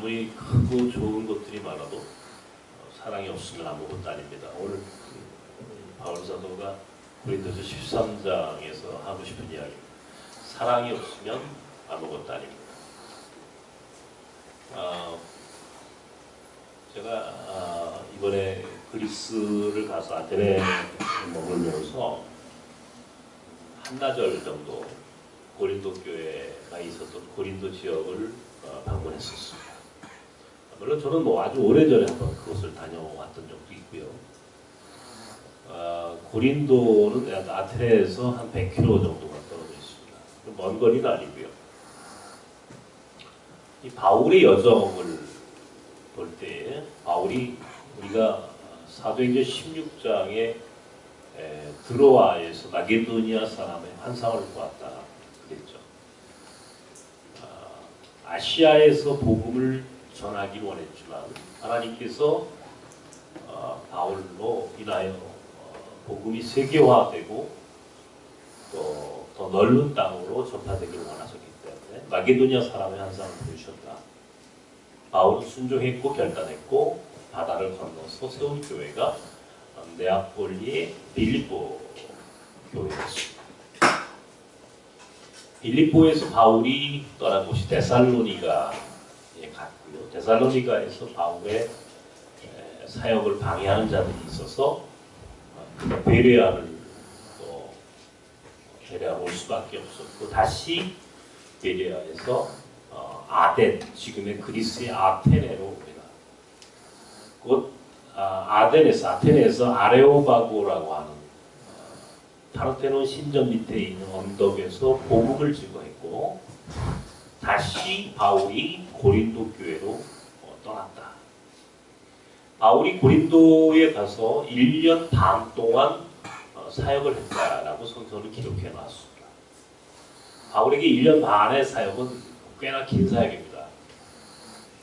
아무리 크고 좋은 것들이 많아도 사랑이 없으면 아무것도 아닙니다. 오늘 바울 사도가 고린도서 13장에서 하고 싶은 이야기입니다. 사랑이 없으면 아무것도 아닙니다. 제가 이번에 그리스를 가서 아테네에 머물면서 한나절 정도 고린도 교회가 있었던 고린도 지역을 방문했었습니다. 물론 저는 아주 오래전에 한번 그곳을 다녀왔던 적도 있고요. 고린도는 아테네에서 한 100km 정도가 떨어져 있습니다. 먼 거리는 아니고요. 이 바울의 여정을 볼 때 바울이 우리가 사도행전 16장에 드로아에서 마게도니아 사람의 환상을 보았다 그랬죠. 아시아에서 복음을 전하기를 원했지만 하나님께서 바울로 인하여 복음이 세계화되고 또 더 넓은 땅으로 전파되기를 원하셨기 때문에 마게도니아 사람의 환상을 보여주셨다. 바울은 순종했고 결단했고 바다를 건너서 세운 교회가 네아폴리의 빌립보 교회였습니다. 빌립보에서 바울이 떠난 곳이 데살로니가에 갔고요. 데살로니가에서 바울의 사역을 방해하는 자들이 있어서 베레아를 또 베레아 올 수밖에 없었고 다시 베레아에서 아덴, 지금의 그리스의 아테네로 옵니다. 곧 아테네에서 아레오바고라고 하는 파르테논 신전 밑에 있는 언덕에서 복음을 증거했고 다시 바울이 고린도 교회로 떠났다. 바울이 고린도에 가서 1년 반 동안 사역을 했다라고 성경을 기록해 놨습니다. 바울에게 1년 반의 사역은 꽤나 긴 사역입니다.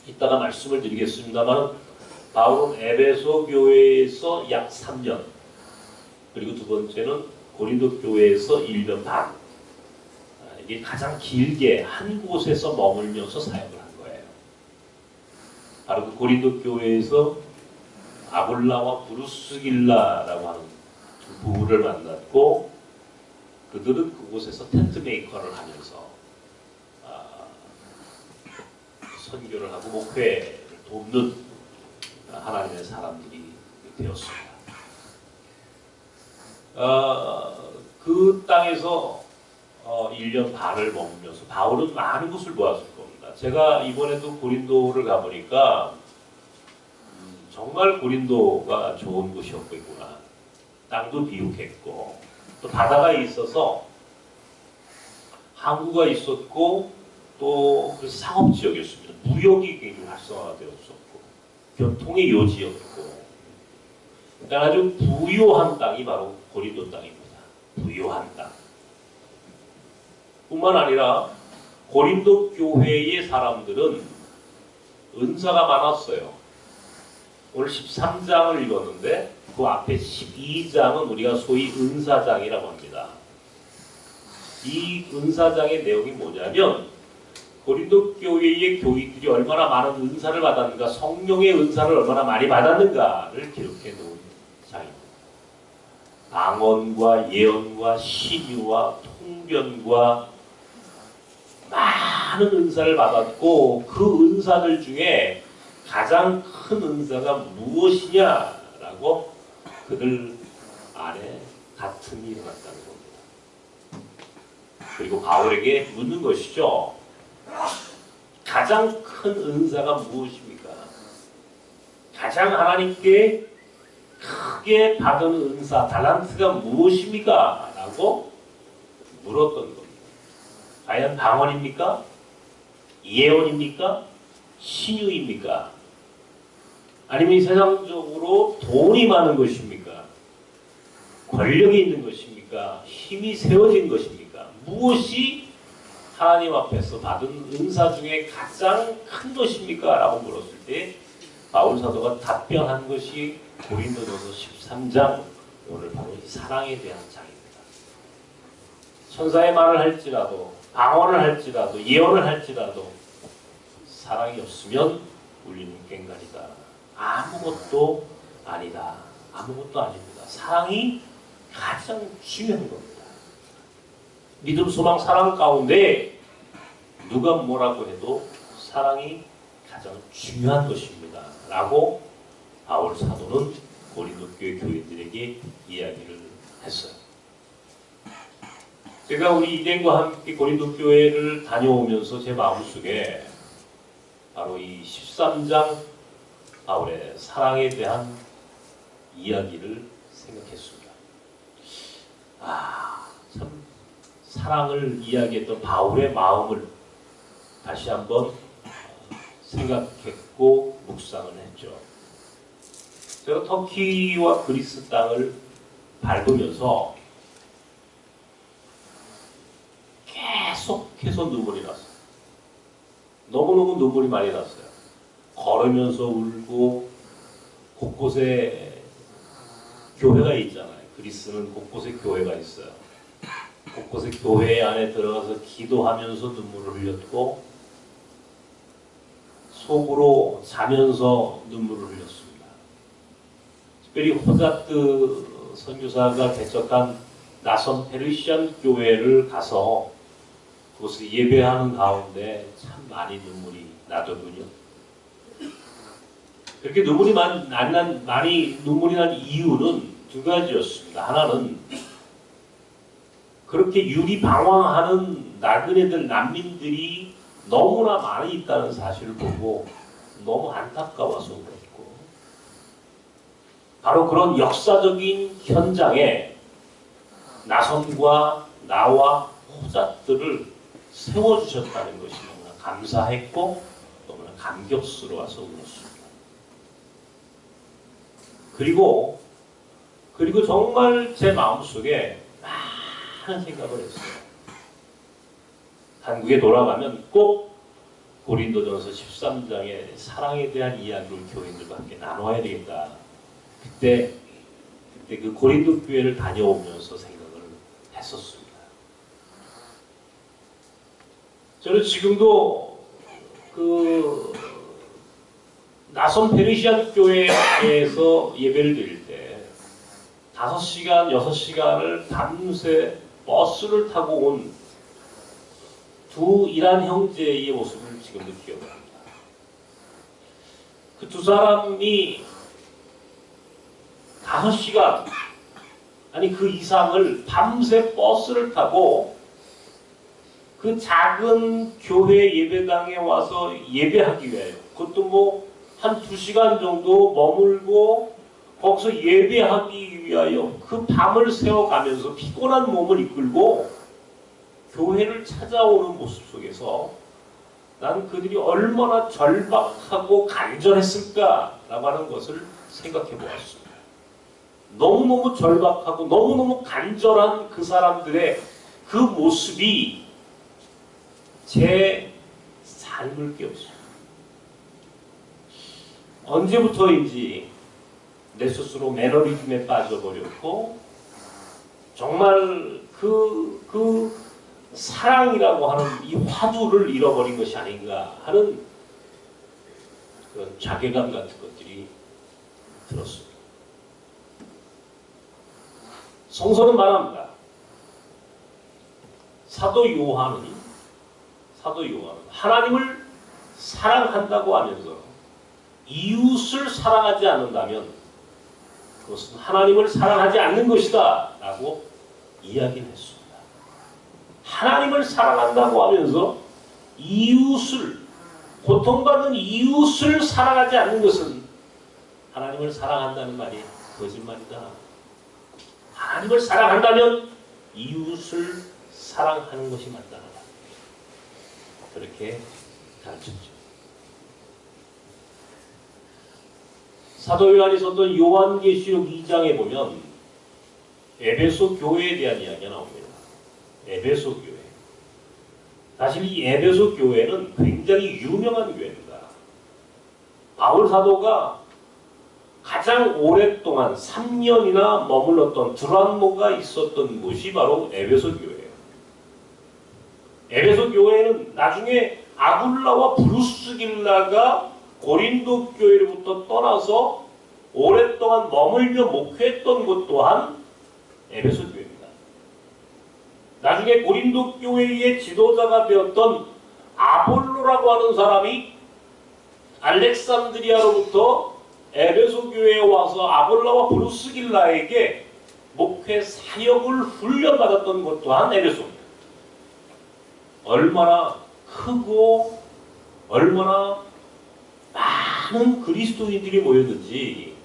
이따가 말씀을 드리겠습니다만 바울은 에베소 교회에서 약 3년 그리고 두 번째는 고린도 교회에서 1년 반 이게 가장 길게 한 곳에서 머물면서 사역을 한 거예요. 바로 그 고린도 교회에서 아굴라와 브루스길라라고 하는 두 부부를 만났고 그들은 그곳에서 텐트 메이커를 하면서 선교를 하고 목회를 돕는 하나님의 사람들이 되었습니다. 그 땅에서 1년 반을 머물면서 바울은 많은 것을 보았을 겁니다. 제가 이번에도 고린도를 가보니까 정말 고린도가 좋은 곳이었구나. 땅도 비옥했고 또 바다가 있어서 항구가 있었고 또 상업지역이었습니다. 무역이 굉장히 활성화되었었고 교통의 요지였고 그러니까 아주 부유한 땅이 바로 고린도 땅입니다. 부유한 땅. 뿐만 아니라 고린도 교회의 사람들은 은사가 많았어요. 오늘 13장을 읽었는데 그 앞에 12장은 우리가 소위 은사장이라고 합니다. 이 은사장의 내용이 뭐냐면 고린도 교회의 교인들이 얼마나 많은 은사를 받았는가, 성령의 은사를 얼마나 많이 받았는가를 기록해 놓은 장입니다. 방언과 예언과 신유와 통변과 많은 은사를 받았고 그 은사들 중에 가장 큰 은사가 무엇이냐라고 그들 안에 다툼이 일어났다는 겁니다. 그리고 바울에게 묻는 것이죠. 가장 큰 은사가 무엇입니까? 가장 하나님께 크게 받은 은사, 달란트가 무엇입니까? 라고 물었던 겁니다. 과연 방언입니까? 예언입니까? 신유입니까? 아니면 세상적으로 돈이 많은 것입니까? 권력이 있는 것입니까? 힘이 세워진 것입니까? 무엇이 하나님 앞에서 받은 은사 중에 가장 큰 것입니까? 라고 물었을 때 바울 사도가 답변한 것이 고린도전서 13장 오늘 바로 이 사랑에 대한 장입니다. 천사의 말을 할지라도 방언을 할지라도 예언을 할지라도 사랑이 없으면 우리는 꽹간이다. 아무것도 아니다. 아무것도 아닙니다. 사랑이 가장 중요한 겁니다. 믿음, 소망, 사랑 가운데 누가 뭐라고 해도 사랑이 가장 중요한 것입니다. 라고 바울 사도는 고린도 교회 교인들에게 이야기를 했어요. 제가 우리 일행과 함께 고린도 교회를 다녀오면서 제 마음속에 바로 이 13장 바울의 사랑에 대한 이야기를 생각했습니다. 참 사랑을 이야기했던 바울의 마음을 다시 한번 생각했고 묵상을 했죠. 제가 터키와 그리스 땅을 밟으면서 계속해서 눈물이 났어요. 너무너무 눈물이 많이 났어요. 걸으면서 울고 곳곳에 교회가 있잖아요. 그리스는 곳곳에 교회가 있어요. 곳곳에 교회 안에 들어가서 기도하면서 눈물을 흘렸고 속으로 자면서 눈물을 흘렸습니다. 특별히 호자트 선교사가 개척한 나선 페르시안 교회를 가서 그곳에 예배하는 가운데 참 많이 눈물이 나더군요. 그렇게 눈물이 많이 눈물이 난 이유는 두 가지였습니다. 하나는 그렇게 유리방황하는 나그네들, 난민들이 너무나 많이 있다는 사실을 보고 너무 안타까워서 그랬고, 바로 그런 역사적인 현장에 나선과 나와 호자들을 세워주셨다는 것이 너무나 감사했고 너무나 감격스러워서 울었습니다. 그리고 정말 제 마음속에 많은 생각을 했어요. 한국에 돌아가면 꼭 고린도전서 13장의 사랑에 대한 이야기를 교인들과 함께 나눠야 되겠다. 그때 그 고린도 교회를 다녀오면서 생각을 했었습니다. 저는 지금도 그 나선 페르시안 교회에서 예배를 드릴 때 5시간, 6시간을 밤새 버스를 타고 온 두 이란 형제의 모습을 지금도 기억합니다. 그 두 사람이 5시간, 아니 그 이상을 밤새 버스를 타고 그 작은 교회 예배당에 와서 예배하기 위하여, 그것도 뭐 한 2시간 정도 머물고 거기서 예배하기 위하여 그 밤을 새워가면서 피곤한 몸을 이끌고 교회를 찾아오는 모습 속에서 난 그들이 얼마나 절박하고 간절했을까라고 하는 것을 생각해 보았습니다. 너무너무 절박하고 너무너무 간절한 그 사람들의 그 모습이 제 삶을 깨웠어요. 언제부터인지 내 스스로 매너리즘에 빠져버렸고 정말 그 사랑이라고 하는 이 화두를 잃어버린 것이 아닌가 하는 그런 자괴감 같은 것들이 들었습니다. 성서는 말합니다. 사도 요한은 하나님을 사랑한다고 하면서 이웃을 사랑하지 않는다면 그것은 하나님을 사랑하지 않는 것이다 라고 이야기를 했습니다. 하나님을 사랑한다고 하면서 이웃을, 고통받는 이웃을 사랑하지 않는 것은 하나님을 사랑한다는 말이 거짓말이다. 하나님을 사랑한다면 이웃을 사랑하는 것이 맞다. 그렇게 가르쳤죠. 사도 요한이 썼던 요한계시록 2장에 보면 에베소 교회에 대한 이야기가 나옵니다. 에베소 교회. 사실 이 에베소 교회는 굉장히 유명한 교회입니다. 바울 사도가 가장 오랫동안 3년이나 머물렀던 드란모가 있었던 곳이 바로 에베소 교회예요. 에베소 교회는 나중에 아굴라와 브루스길라가 고린도 교회로부터 떠나서 오랫동안 머물며 목회했던 곳 또한 에베소 교회입니다. 나중에 고린도 교회의 지도자가 되었던 아볼로라고 하는 사람이 알렉산드리아로부터 에베소 교회에 와서 아볼라와 브루스길라에게 목회 사역을 훈련받았던 것 또한 에베소입니다. 얼마나 크고 얼마나 많은 그리스도인들이 모였는지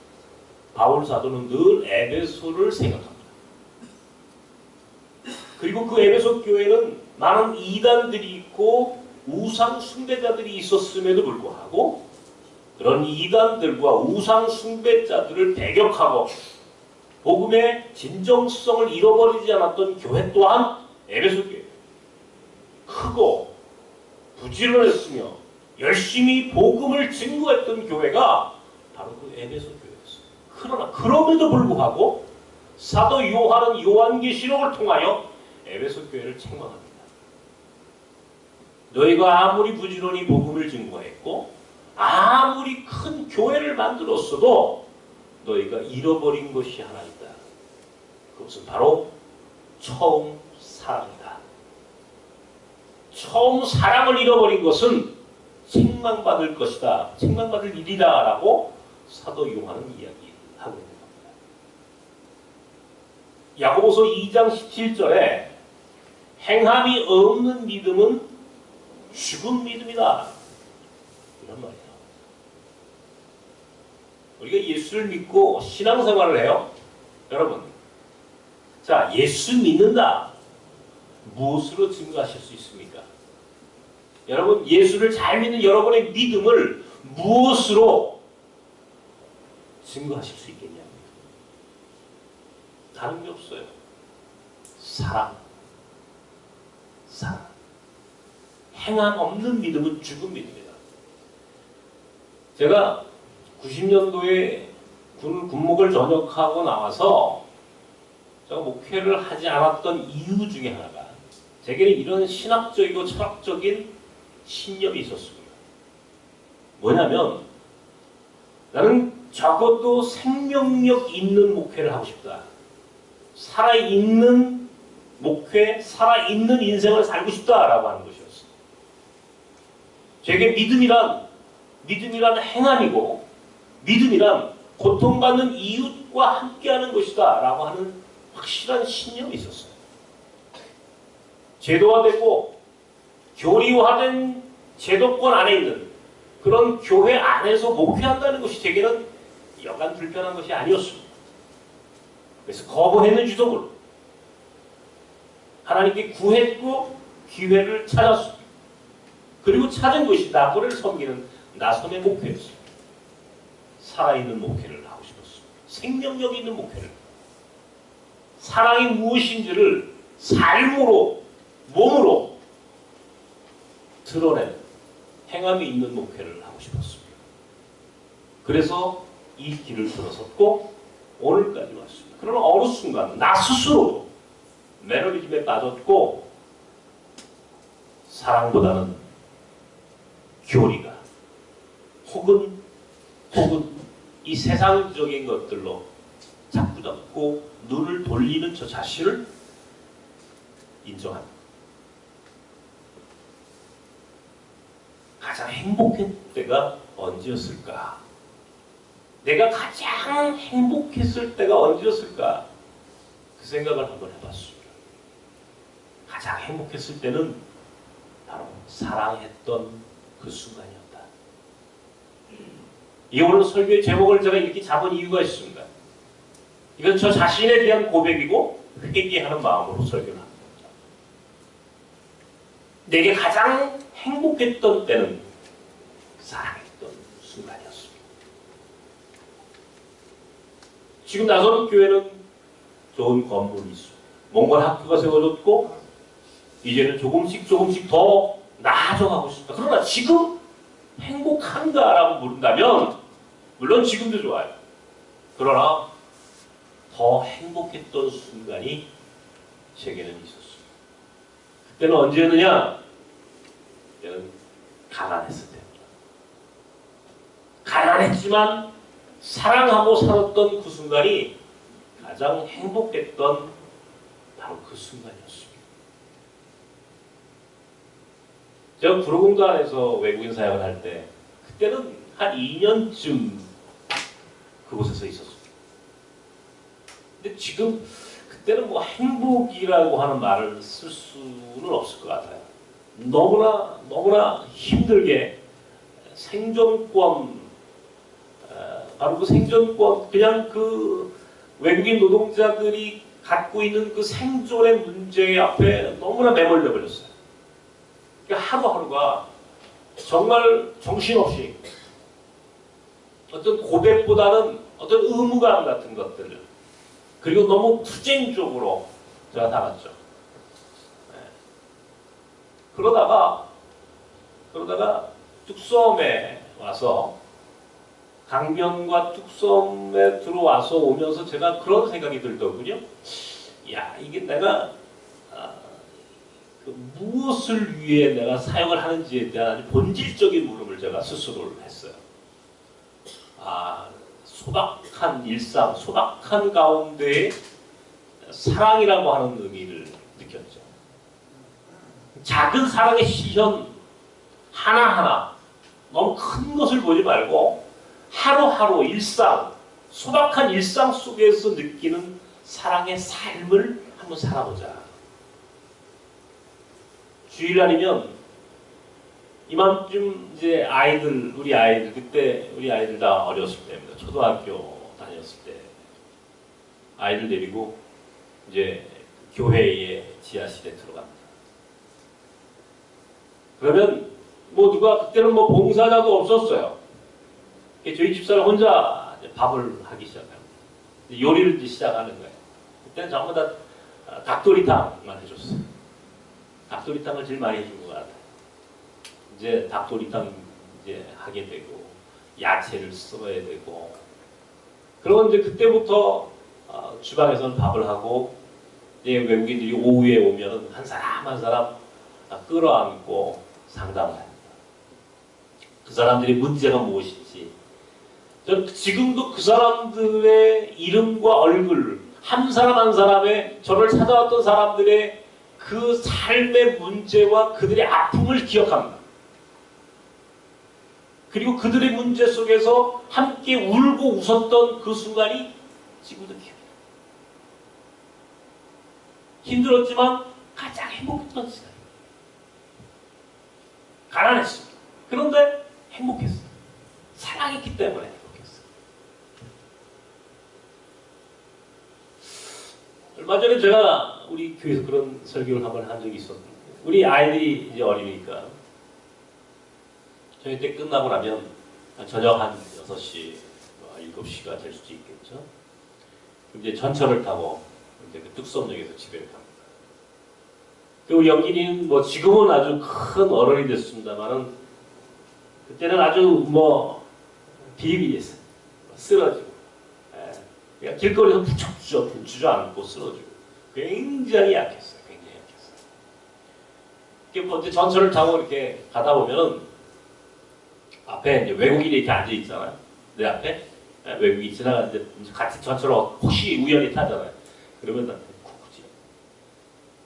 바울 사도는 늘 에베소를 생각합니다. 그리고 그 에베소 교회는 많은 이단들이 있고 우상 숭배자들이 있었음에도 불구하고 그런 이단들과 우상 숭배자들을 배격하고 복음의 진정성을 잃어버리지 않았던 교회 또한 에베소 교회. 크고 부지런했으며 열심히 복음을 증거했던 교회가 바로 그 에베소 교회였어요. 그러나 그럼에도 불구하고 사도 요한은 요한계시록을 통하여 에베소 교회를 책망합니다. 너희가 아무리 부지런히 복음을 증거했고 아무리 큰 교회를 만들었어도 너희가 잃어버린 것이 하나 있다. 그것은 바로 처음 사랑이다. 처음 사랑을 잃어버린 것은 책망받을 것이다. 책망받을 일이다. 라고 사도 요한은 이야기하고 있는 겁니다. 야고보서 2장 17절에 행함이 없는 믿음은 죽은 믿음이다. 이런 말이에요. 우리가 예수를 믿고 신앙생활을 해요. 여러분, 자, 예수 믿는다. 무엇으로 증거하실 수 있습니까? 여러분, 예수를 잘 믿는 여러분의 믿음을 무엇으로 증거하실 수 있겠냐고요. 다른 게 없어요. 사랑. 사랑. 행함 없는 믿음은 죽은 믿음이다. 제가 90년도에 군목을 전역하고 나와서 제가 목회를 하지 않았던 이유 중에 하나가 제게는 이런 신학적이고 철학적인 신념이 있었습니다. 뭐냐면 나는 적어도 생명력 있는 목회를 하고 싶다. 살아있는 목회, 살아있는 인생을 살고 싶다라고 하는 것이었어요. 제게 믿음이란 행함이고 믿음이란 고통받는 이웃과 함께하는 것이다 라고 하는 확실한 신념이 있었어요. 제도화되고 교리화된 제도권 안에 있는 그런 교회 안에서 목회한다는 것이 제게는 여간 불편한 것이 아니었습니다. 그래서 거부했는지도 모르고 하나님께 구했고 기회를 찾았습니다. 그리고 찾은 것이 나고를 섬기는 나섬의 목회였습니다. 살아있는 목회를 하고 싶었습니다. 생명력 있는 목회를. 사랑이 무엇인지를 삶으로, 몸으로 드러내는 행함이 있는 목회를 하고 싶었습니다. 그래서 이 길을 들어섰고 오늘까지 왔습니다. 그러나 어느 순간 나 스스로도 매너리즘에 빠졌고 사랑보다는 교리가 혹은 이 세상적인 것들로 자꾸 잡고 눈을 돌리는 저 자신을 인정합니다. 가장 행복했을 때가 언제였을까? 내가 가장 행복했을 때가 언제였을까? 그 생각을 한번 해봤습니다. 가장 행복했을 때는 바로 사랑했던 그 순간이었다. 이 오늘 설교의 제목을 제가 이렇게 잡은 이유가 있습니다. 이건 저 자신에 대한 고백이고 회개하는 마음으로 설교를 합니다. 내게 가장 행복했던 때는 사랑했던 순간이었습니다. 지금 나서는 교회는 좋은 건물이 있습니다. 몽골 학교가 세워졌고 이제는 조금씩 더 나아져가고 있습니다. 그러나 지금 행복한가라고 물은다면 물론 지금도 좋아요. 그러나 더 행복했던 순간이 제게는 있었습니다. 그때는 언제였느냐? 그때는 가난했을 때입니다. 가난했지만 사랑하고 살았던 그 순간이 가장 행복했던 바로 그 순간이었습니다. 제가 구로공단에서 외국인 사역을 할 때 그때는 한 2년쯤 그곳에서 있었습니다. 근데 지금 그때는 뭐 행복이라고 하는 말을 쓸 수는 없을 것 같아요. 너무나 힘들게 생존권, 바로 그 생존권, 그냥 그 외국인 노동자들이 갖고 있는 그 생존의 문제 앞에 너무나 매몰려 버렸어요. 그러니까 하루하루가 정말 정신없이 어떤 고백보다는 어떤 의무감 같은 것들, 그리고 너무 투쟁적으로 제가 살았죠. 그러다가 뚝섬에 와서 강변과 뚝섬에 들어와서 오면서 제가 그런 생각이 들더군요. 야, 이게 내가 무엇을 위해 내가 사역을 하는지에 대한 본질적인 물음을 제가 스스로를 했어요. 소박한 일상, 소박한 가운데에 사랑이라고 하는 의미를 느꼈죠. 작은 사랑의 실현 하나하나 너무 큰 것을 보지 말고 하루하루 일상, 소박한 일상 속에서 느끼는 사랑의 삶을 한번 살아보자. 주일날이면 이맘쯤 이제 우리 아이들, 그때 우리 아이들 다 어렸을 때입니다. 초등학교 다녔을 때 아이들 데리고 이제 교회의 지하실에 들어갑니다. 그러면 뭐 누가 그때는 뭐 봉사자도 없었어요. 저희 집사람 혼자 밥을 하기 시작합니다. 요리를 이제 시작하는 거예요. 그때는 전부 다 닭도리탕만 해줬어요. 닭도리탕을 제일 많이 해준 것 같아요. 이제 닭도리탕 이제 하게 되고 야채를 썰어야 되고, 그러고 이제 그때부터 주방에서는 밥을 하고, 이제 외국인들이 오후에 오면은 한 사람 한 사람 끌어안고 상담을 합니다. 그 사람들의 문제가 무엇인지, 전 지금도 그 사람들의 이름과 얼굴, 한 사람 한 사람의 저를 찾아왔던 사람들의 그 삶의 문제와 그들의 아픔을 기억합니다. 그리고 그들의 문제 속에서 함께 울고 웃었던 그 순간이 지금도 기억해요. 힘들었지만 가장 행복했던 시간. 가난했습니다. 그런데 행복했어요. 사랑했기 때문에 행복했어요. 얼마 전에 제가 우리 교회에서 그런 설교를 한번 한 적이 있었는데, 우리 아이들이 이제 어리니까 저희 때 끝나고 나면 저녁 한 6시, 7시가 될 수도 있겠죠. 이제 전철을 타고 이제 그 뚝섬역에서 집에 갑니다. 우리 영gin이는 뭐 지금은 아주 큰 어른이 됐습니다만은 그때는 아주 뭐 비리비리했어요. 쓰러지고, 그러니까 길거리에서 부쩍부쩍 주저앉고 쓰러지고 굉장히 약했어요. 굉장히 약했어요. 이렇게 전철을 타고 이렇게 가다 보면은 앞에 이제 외국인이 이렇게 앉아 있잖아요. 내 앞에 외국인이 지나가는데 같이 전철을 혹시 우연히 타잖아요. 그러면 나한테 굳이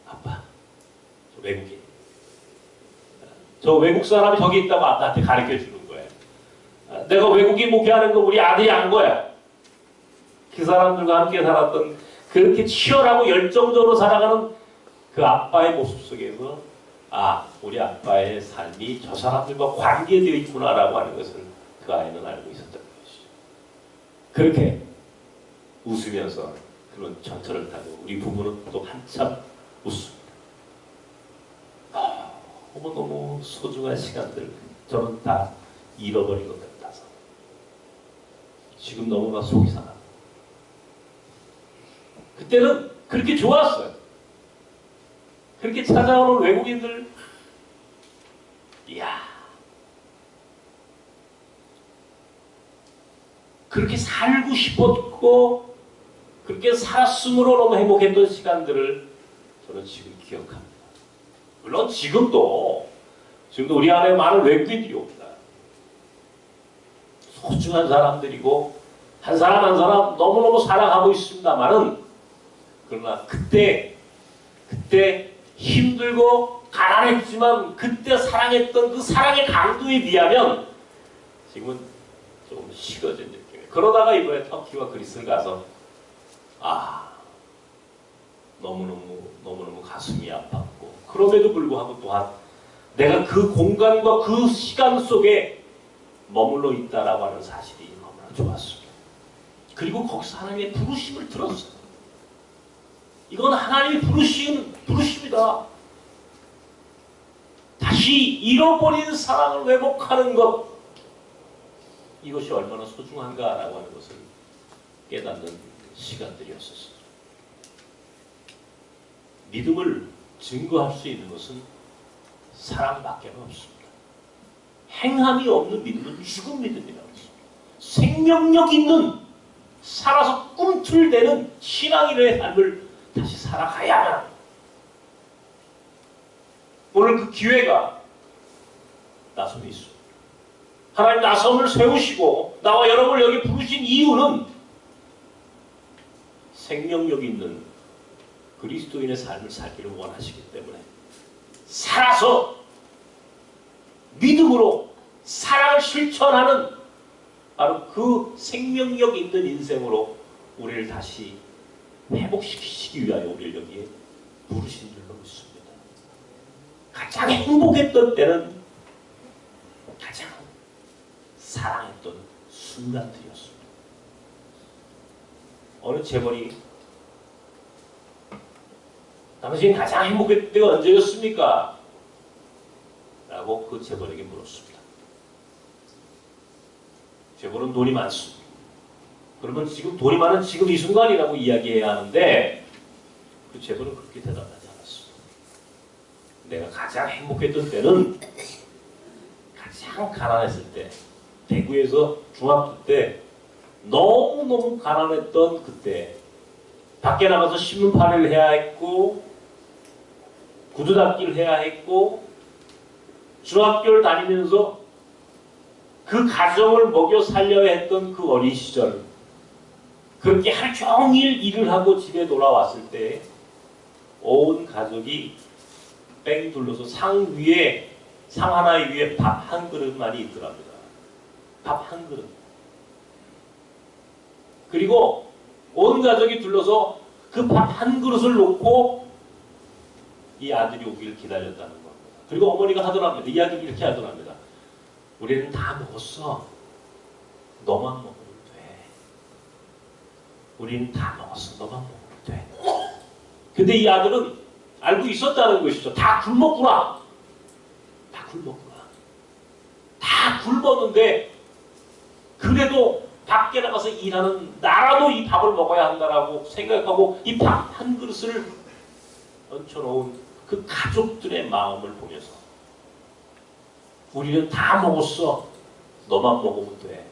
아빠, 저 외국인, 저 외국 사람이 저기 있다고 나한테 가르쳐 주는 거예요. 내가 외국인 목회하는 거 우리 아들이 안 거야. 그 사람들과 함께 살았던, 그렇게 치열하고 열정적으로 살아가는 그 아빠의 모습 속에서 우리 아빠의 삶이 저 사람들과 관계되어 있구나라고 하는 것을 그 아이는 알고 있었던 것이죠. 그렇게 웃으면서 그런 전철을 타고 우리 부부는 또 한참 웃습니다. 너무너무 소중한 시간들 저는 다 잃어버린 것 같아서 지금 너무나 속이 상합니다. 그때는 그렇게 좋았어요. 그렇게 찾아오는 외국인들, 이야, 그렇게 살고 싶었고 그렇게 살았으므로 너무 행복했던 시간들을 저는 지금 기억합니다. 물론 지금도 지금도 우리 안에 많은 외국인들이 옵니다. 소중한 사람들이고 한 사람 한 사람 너무너무 사랑하고 있습니다만은 그러나 그때 힘들고 가난했지만 그때 사랑했던 그 사랑의 강도에 비하면 지금은 조금 식어진 느낌이에요. 그러다가 이번에 터키와 그리스를 가서 너무너무 가슴이 아팠고 그럼에도 불구하고 또한 내가 그 공간과 그 시간 속에 머물러 있다라고 하는 사실이 너무나 좋았습니다. 그리고 거기서 하나님의 부르심을 들었어요. 이건 하나님의 부르심이다. 다시 잃어버린 사랑을 회복하는 것, 이것이 얼마나 소중한가라고 하는 것을 깨닫는 시간들이었었어요. 믿음을 증거할 수 있는 것은 사랑밖에 없습니다. 행함이 없는 믿음은 죽은 믿음이라고 했습니다. 생명력 있는 살아서 꿈틀대는 신앙인의 삶을 다시 살아가야만 합니다. 오늘 그 기회가 나섬에 있습니다. 하나님 나섬을 세우시고 나와 여러분을 여기 부르신 이유는 생명력 있는 그리스도인의 삶을 살기를 원하시기 때문에 살아서 믿음으로 사랑을 실천하는 바로 그 생명력 있는 인생으로 우리를 다시 회복시키시기 위하여 우리를 여기에 부르신 줄로 믿습니다. 가장 행복했던 때는 가장 사랑했던 순간들이었습니다. 어느 재벌이 당신 가장 행복했던 때가 언제였습니까? 라고 그 재벌에게 물었습니다. 재벌은 돈이 많습니다. 그러면 지금 돈이 많은 지금 이 순간이라고 이야기해야 하는데 그 재벌은 그렇게 대답하지 않았습니다. 내가 가장 행복했던 때는 가장 가난했을 때, 대구에서 중학교 때 너무너무 가난했던 그때 밖에 나가서 신문팔이를 해야 했고 구두 닦기를 해야 했고 중학교를 다니면서 그 가정을 먹여 살려야 했던 그 어린 시절, 그렇게 하루 종일 일을 하고 집에 돌아왔을 때 온 가족이 뺑 둘러서 상 하나 위에 밥 한 그릇만이 있더랍니다. 밥 한 그릇. 그리고 온 가족이 둘러서 그 밥 한 그릇을 놓고 이 아들이 오기를 기다렸다는 겁니다. 그리고 어머니가 하더랍니다. 이야기를 이렇게 하더랍니다. 우리는 다 먹었어. 너만 먹으면 돼. 우리는 다 먹었어. 너만 먹으면 돼. 근데 이 아들은 알고 있었다는 것이죠. 다 굶었구나. 다 굶었구나. 다 굶었는데 그래도 밖에 나가서 일하는 나라도 이 밥을 먹어야 한다라고 생각하고 이 밥 한 그릇을 얹혀놓은 그 가족들의 마음을 보면서 우리는 다 먹었어. 너만 먹으면 돼.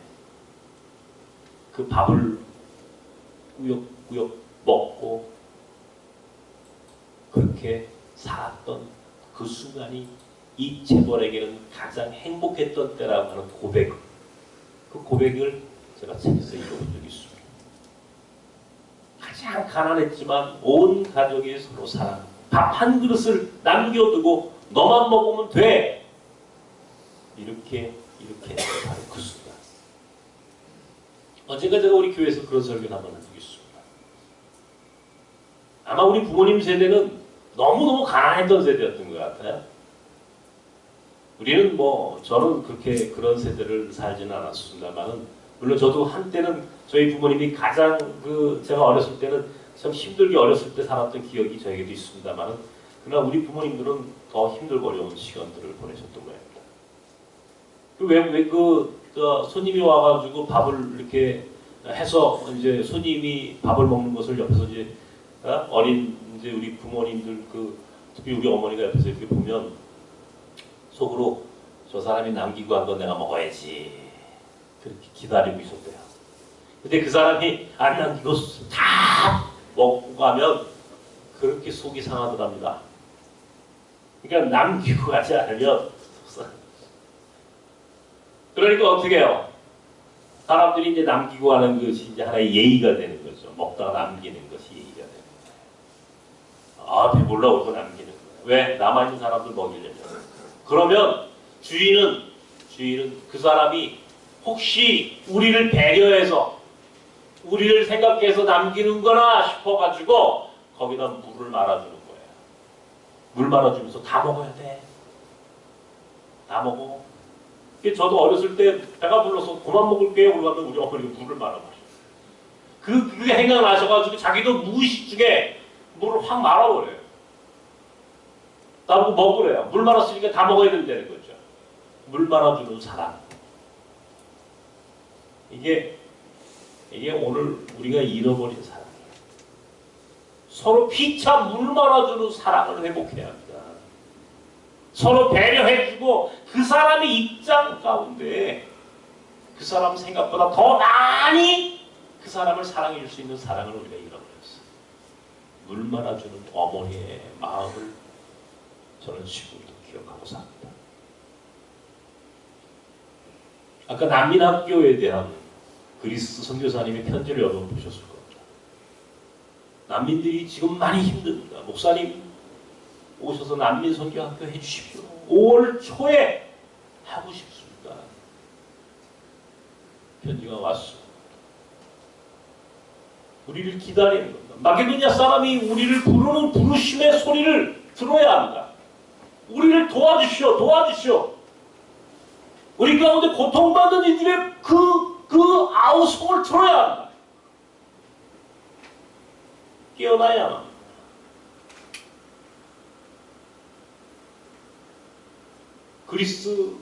그 밥을 꾸역꾸역 먹고 그렇게 살았던 그 순간이 이 재벌에게는 가장 행복했던 때라고 하는 고백. 그 고백을 제가 책에서 읽어본 적이 있습니다. 가장 가난했지만 온 가족이 서로 사랑. 밥 한 그릇을 남겨두고 너만 먹으면 돼. 이렇게 바로 그 순간. 언젠가 제가 우리 교회에서 그런 설교를 한번 한 적이 있습니다. 아마 우리 부모님 세대는 너무너무 가난했던 세대였던 것 같아요. 우리는 저는 그렇게 그런 세대를 살지는 않았습니다만은 물론 저도 한때는 저희 부모님이 가장 제가 어렸을 때는 참 힘들게 어렸을 때 살았던 기억이 저에게도 있습니다만은 그러나 우리 부모님들은 더 힘들고 어려운 시간들을 보내셨던 거예요. 손님이 와가지고 밥을 이렇게 해서 이제 손님이 밥을 먹는 것을 옆에서 이제 이제 우리 부모님들 특히 우리 어머니가 옆에서 이렇게 보면 속으로 저 사람이 남기고 한 건 내가 먹어야지 그렇게 기다리고 있었대요. 근데 그 사람이 안 남기고 다 먹고 가면 그렇게 속이 상하더랍니다. 그러니까 남기고 가지 않으면 그러니까 어떻게 해요? 사람들이 이제 남기고 하는 것이 이제 하나의 예의가 되는 거죠. 먹다가 남기는 것이 예의가 되는 거예요. 아, 배불러고 남기는 거예요. 왜? 남아있는 사람들 먹이려면. 그러면 주인은 그 사람이 혹시 우리를 배려해서 우리를 생각해서 남기는 거나 싶어가지고 거기다 물을 말아주는 거예요. 물 말아주면서 다 먹어야 돼. 다 먹어. 저도 어렸을 때 배가 불러서 그만 먹을게요. 그러면 우리 어머니가 물을 말아버려요. 그게 생각나셔가지고 자기도 무의식 중에 물을 확 말아버려요. 나보고 먹으래요. 물 말았으니까 다 먹어야 된다는 거죠. 물 말아주는 사랑. 이게 오늘 우리가 잃어버린 사랑이에요. 서로 피차 물 말아주는 사랑을 회복해야 합니다. 서로 배려해주고 그 사람의 입장 가운데 그 사람 생각보다 더 많이 그 사람을 사랑해 줄 수 있는 사랑을 우리가 잃어버렸어요. 물 말아주는 어머니의 마음을 저는 지금도 기억하고 삽니다. 아까 난민학교에 대한 그리스 선교사님의 편지를 여러분 보셨을 겁니다. 난민들이 지금 많이 힘듭니다. 목사님 오셔서 난민 선교학교 해주십시오. 5월 초에 하고 싶습니다. 편지가 왔어. 우리를 기다리는 겁니다. 마게도니아 사람이 우리를 부르는 부르심의 소리를 들어야 합니다. 우리를 도와주시오. 도와주시오. 우리 가운데 고통받는 이들의 그 아우성을 들어야 합니다. 깨어나야 합니다. 그리스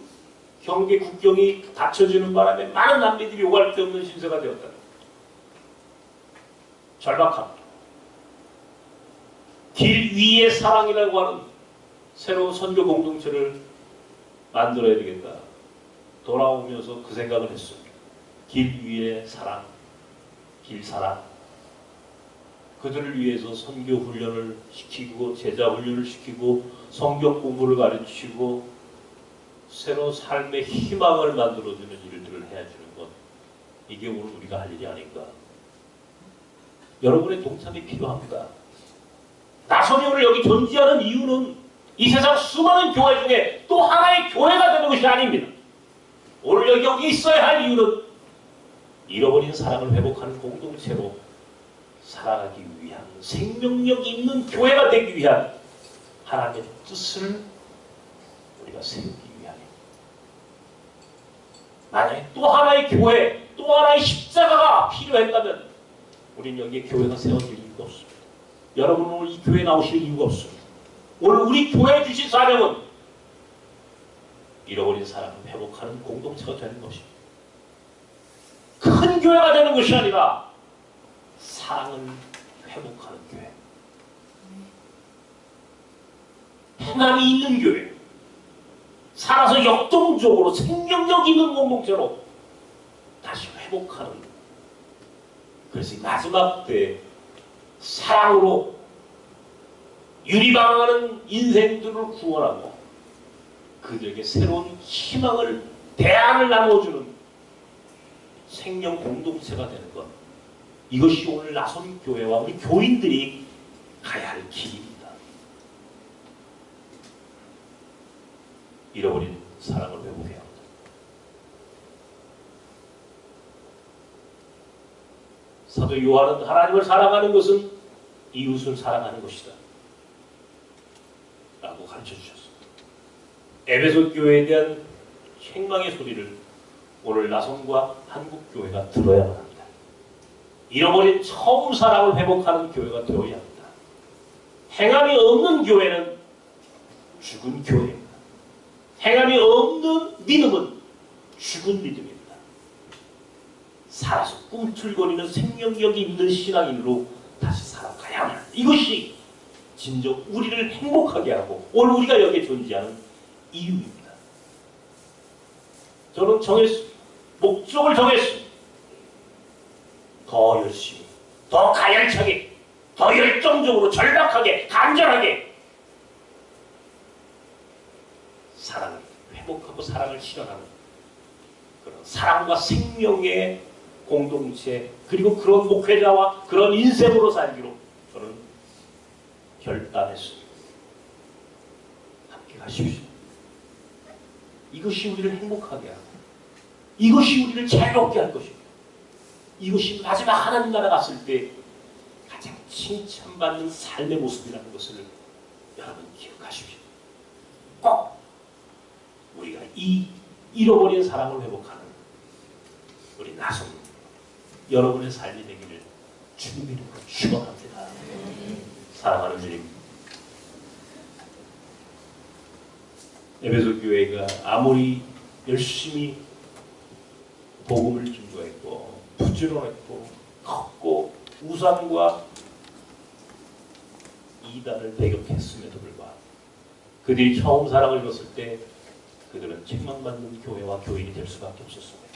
경계 국경이 닫혀지는 바람에 많은 난민들이 오갈 데 없는 신세가 되었다. 절박합니다. 길 위의 사랑이라고 하는 새로운 선교 공동체를 만들어야 되겠다. 돌아오면서 그 생각을 했습니다. 길 위의 사랑, 길사랑. 그들을 위해서 선교 훈련을 시키고 제자 훈련을 시키고 성경 공부를 가르치고 새로운 삶의 희망을 만들어주는 일들을 해주는 것. 이게 오늘 우리가 할 일이 아닌가. 여러분의 동참이 필요합니다. 나선이 오늘 여기 존재하는 이유는 이 세상 수많은 교회 중에 또 하나의 교회가 되는 것이 아닙니다. 오늘 여기 있어야 할 이유는 잃어버린 사랑을 회복하는 공동체로 살아가기 위한 생명력 있는 교회가 되기 위한 하나님의 뜻을 우리가 세우기 위함입니다. 만약에 또 하나의 교회, 또 하나의 십자가가 필요했다면 우리는 여기에 교회가 세워질 이유가 없습니다. 여러분은 오늘 이 교회에 나오실 이유가 없습니다. 오늘 우리 교회에 주신 사명은 잃어버린 사랑을 회복하는 공동체가 되는 것입니다. 큰 교회가 되는 것이 아니라 사랑을 회복하는 교회. 행함이 있는 교회. 살아서 역동적으로 생명력 있는 공동체로 다시 회복하는. 그래서 마지막 때 사랑으로 유리방황하는 인생들을 구원하고 그들에게 새로운 희망을, 대안을 나눠주는 생명 공동체가 되는 것. 이것이 오늘 나선교회와 우리 교인들이 가야 할 길입니다. 잃어버린 사랑을 회복해야 합니다. 사도 요한은 하나님을 사랑하는 것은 이웃을 사랑하는 것이다 라고 가르쳐 주셨습니다. 에베소 교회에 대한 책망의 소리를 오늘 나선과 한국교회가 들어야만 합니다. 잃어버린 처음 사랑을 회복하는 교회가 되어야 합니다. 행함이 없는 교회는 죽은 교회입니다. 행함이 없는 믿음은 죽은 믿음입니다. 살아서 꿈틀거리는 생명력이 있는 신앙인으로 다시 살아가야 합니다. 이것이 진정 우리를 행복하게 하고 오늘 우리가 여기에 존재하는 이유입니다. 저는 정했습니다. 목적을 정했습니다. 더 열심히, 더 가열차게, 더 열정적으로, 절박하게, 간절하게 사랑을 회복하고 사랑을 실현하는 그런 사랑과 생명의 공동체, 그리고 그런 목회자와 그런 인생으로 살기로 저는 결단했습니다. 함께 가십시오. 이것이 우리를 행복하게 하고, 이것이 우리를 자유롭게 할 것입니다. 이것이 마지막 하나님 나라 갔을 때 가장 칭찬받는 삶의 모습이라는 것을 여러분 기억하십시오. 꼭 우리가 이 잃어버린 사랑을 회복하는 우리 나성 여러분의 삶이 되기를 주님의 이름으로 축원합니다. 사랑하는 주님, 에베소 교회가 아무리 열심히 복음을 증거했고 부지런했고 컸고 우상과 이단을 배격했음에도 불구하고 그들이 처음 사랑을 줬을 때 그들은 책망받는 교회와 교인이 될 수밖에 없었습니다.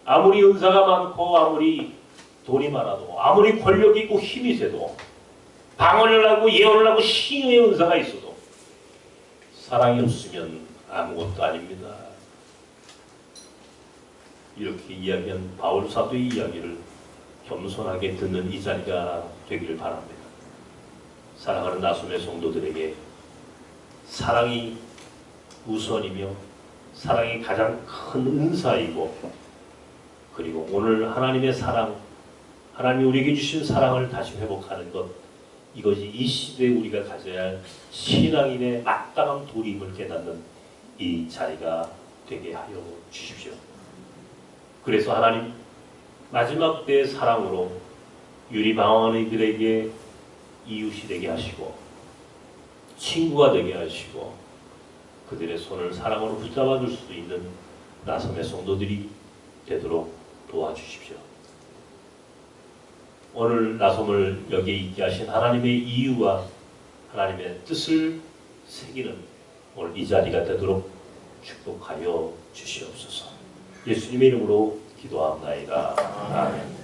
아무리 은사가 많고 아무리 돈이 많아도 아무리 권력이 있고 힘이 세도 방언을 하고 예언을 하고 신의 은사가 있어도 사랑이 없으면 아무것도 아닙니다. 이렇게 이야기한 바울 사도의 이야기를 겸손하게 듣는 이 자리가 되기를 바랍니다. 사랑하는 나눔의 성도들에게 사랑이 우선이며 사랑이 가장 큰 은사이고, 그리고 오늘 하나님의 사랑, 하나님이 우리에게 주신 사랑을 다시 회복하는 것, 이것이 이 시대에 우리가 가져야 할 신앙인의 마땅한 도리임을 깨닫는 이 자리가 되게 하여 주십시오. 그래서 하나님 마지막 때의 사랑으로 유리방황하는 이들에게 이웃이 되게 하시고 친구가 되게 하시고 그들의 손을 사랑으로 붙잡아 줄 수도 있는 나섬의 성도들이 되도록 도와주십시오. 오늘 나섬을 여기에 있게 하신 하나님의 이유와 하나님의 뜻을 새기는 오늘 이 자리가 되도록 축복하여 주시옵소서. 예수님의 이름으로 기도합나이다. 아멘.